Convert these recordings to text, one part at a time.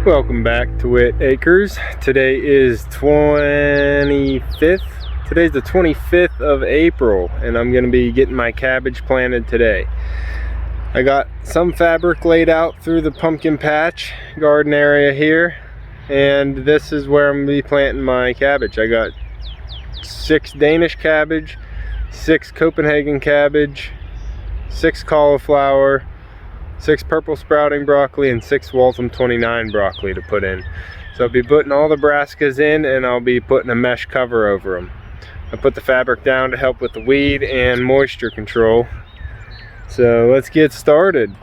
Welcome back to Whitt Acres. Today is 25th. Today's the 25th of April, and I'm going to be getting my cabbage planted today. I got some fabric laid out through the pumpkin patch garden area here, and this is where I'm going to be planting my cabbage. I got 6 Danish cabbage, 6 Copenhagen cabbage, 6 cauliflower, 6 purple sprouting broccoli, and 6 Waltham 29 broccoli to put in. So I'll be putting all the brassicas in, and I'll be putting a mesh cover over them. I put the fabric down to help with the weed and moisture control. So let's get started.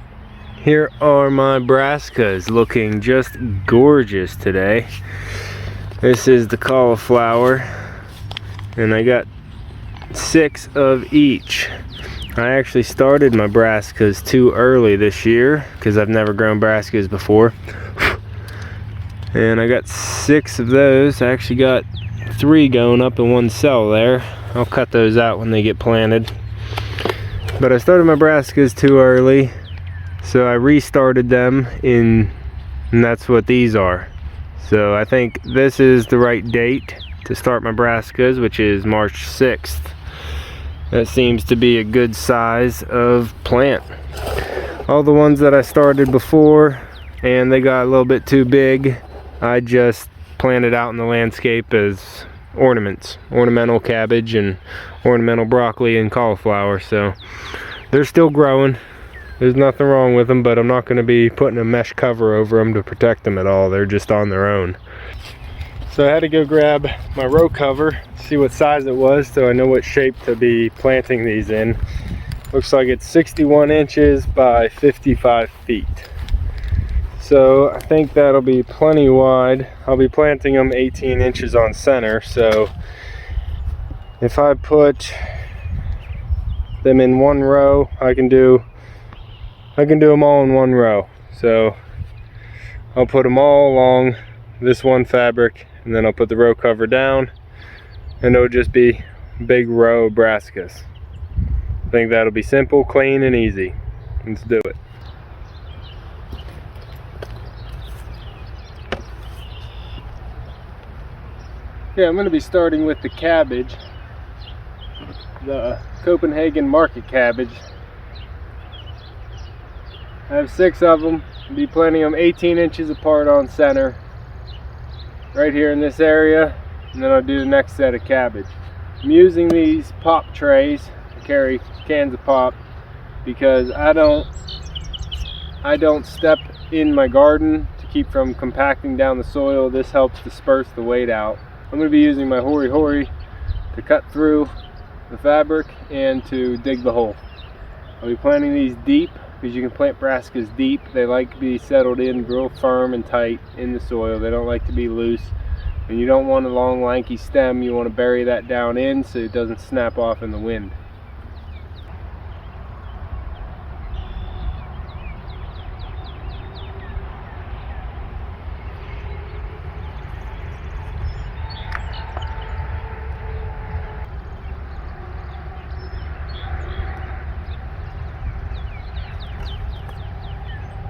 Here are my brassicas, looking just gorgeous today. This is the cauliflower, and I got 6 of each. I actually started my brassicas too early this year because I've never grown brassicas before. And I got 6 of those. I actually got 3 going up in one cell there. I'll cut those out when they get planted. But I started my brassicas too early, so I restarted them and that's what these are. So I think this is the right date to start my brassicas, which is March 6th. That seems to be a good size of plant. All the ones that I started before and they got a little bit too big, I just planted out in the landscape as ornaments. Ornamental cabbage and ornamental broccoli and cauliflower. So they're still growing. There's nothing wrong with them, but I'm not going to be putting a mesh cover over them to protect them at all. They're just on their own. So I had to go grab my row cover, see what size it was so I know what shape to be planting these in. Looks like it's 61 inches by 55 feet. So I think that'll be plenty wide. I'll be planting them 18 inches on center, so if I put them in one row, I can do them all in one row. So I'll put them all along this one fabric, and then I'll put the row cover down, and it'll just be a big row of brassicas. I think that'll be simple, clean, and easy. Let's do it. Okay, I'm going to be starting with the cabbage, the Copenhagen market cabbage. I have 6 of them. I'll be planting them 18 inches apart on center, right here in this area, and then I'll do the next set of cabbage. I'm using these pop trays to carry cans of pop because I don't step in my garden to keep from compacting down the soil. This helps disperse the weight out. I'm going to be using my hori to cut through the fabric and to dig the hole. I'll be planting these deep because you can plant brassicas deep. They like to be settled in real firm and tight in the soil. They don't like to be loose. And you don't want a long lanky stem. You want to bury that down in so it doesn't snap off in the wind.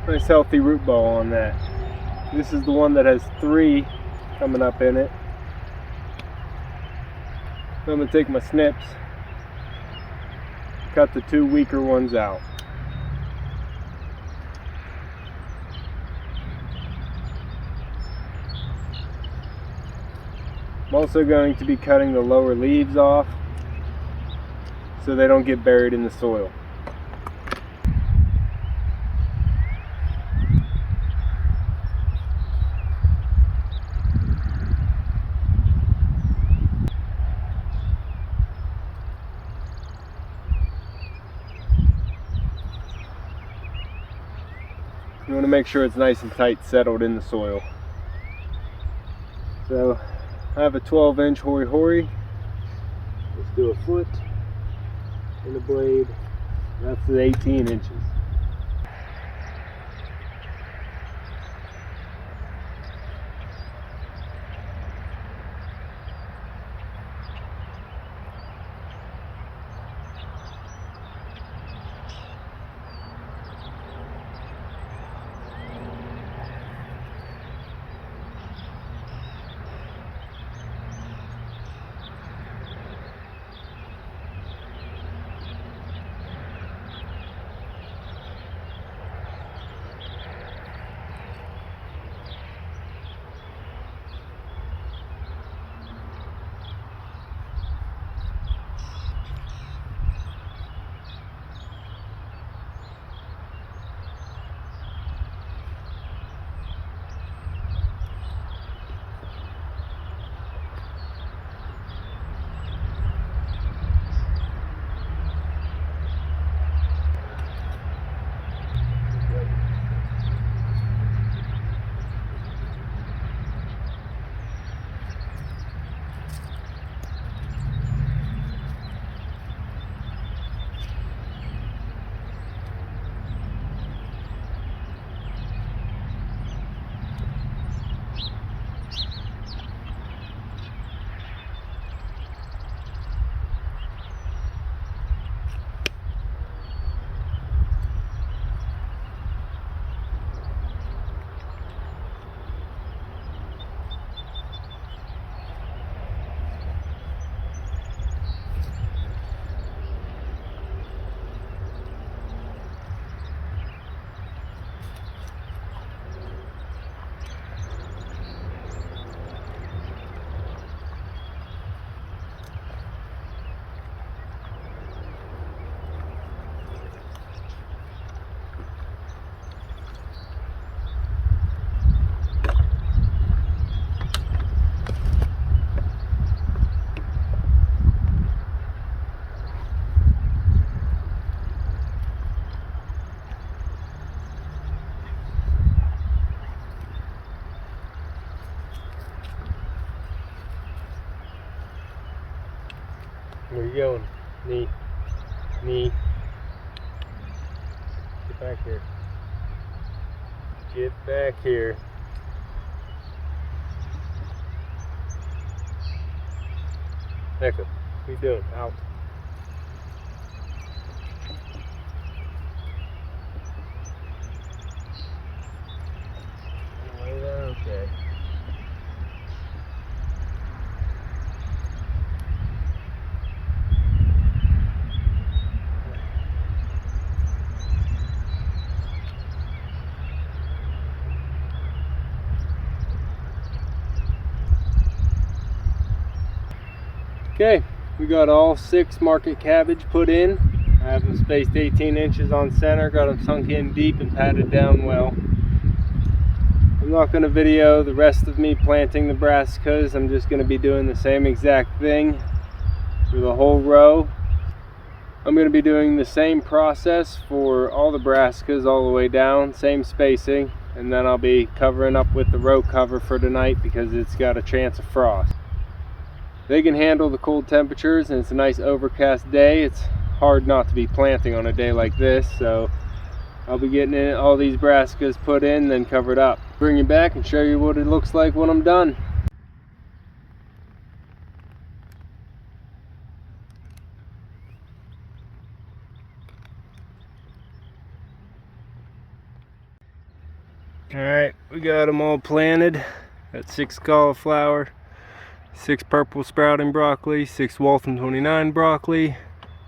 Nice healthy root ball on that. This is the one that has 3 coming up in it. I'm going to take my snips, cut the 2 weaker ones out. I'm also going to be cutting the lower leaves off so they don't get buried in the soil. You want to make sure it's nice and tight settled in the soil. So I have a 12-inch hori. Let's do a foot and a blade. That's the 18 inches. Where you going? Knee. Knee. Get back here. Get back here. Echo, what are you doing? Out. Okay. Okay, we got all 6 market cabbage put in. I have them spaced 18 inches on center, got them sunk in deep and patted down well. I'm not going to video the rest of me planting the brassicas. I'm just going to be doing the same exact thing for the whole row. I'm going to be doing the same process for all the brassicas all the way down, same spacing, and then I'll be covering up with the row cover for tonight because it's got a chance of frost. They can handle the cold temperatures, and it's a nice overcast day. It's hard not to be planting on a day like this, so I'll be getting in all these brassicas put in, then covered up. Bring you back and show you what it looks like when I'm done. Alright, we got them all planted. Got 6 cauliflower, 6 purple sprouting broccoli, 6 Waltham 29 broccoli,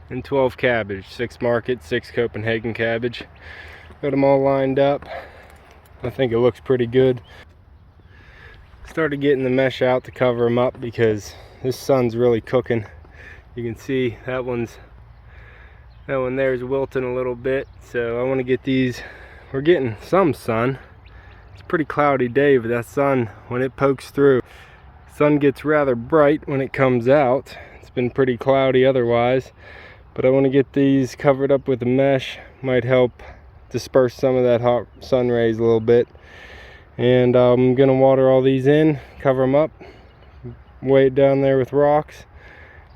and 12 cabbage. 6 market, 6 Copenhagen cabbage. Got them all lined up. I think it looks pretty good. Started getting the mesh out to cover them up because this sun's really cooking. You can see that one there is wilting a little bit, so I want to get these. We're getting some sun. It's a pretty cloudy day, but that sun, when it pokes through, sun gets rather bright when it comes out. It's been pretty cloudy otherwise, but I want to get these covered up with a mesh. Might help disperse some of that hot sun rays a little bit. And I'm gonna water all these in, cover them up, weigh it down there with rocks,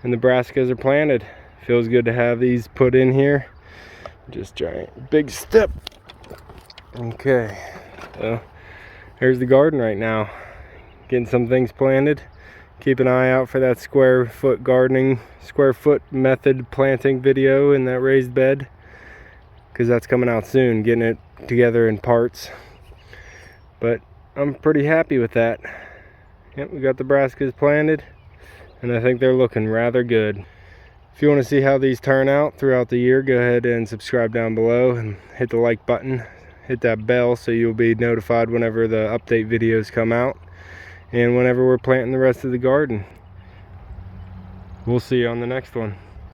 and the brassicas are planted. Feels good to have these put in here. Just giant big step. Okay, so here's the garden right now. Getting some things planted. Keep an eye out for that square foot method planting video in that raised bed, because that's coming out soon. Getting it together in parts. But I'm pretty happy with that. Yep, we got the brassicas planted, and I think they're looking rather good. If you want to see how these turn out throughout the year, go ahead and subscribe down below and hit the like button. Hit that bell so you'll be notified whenever the update videos come out and whenever we're planting the rest of the garden. We'll see you on the next one.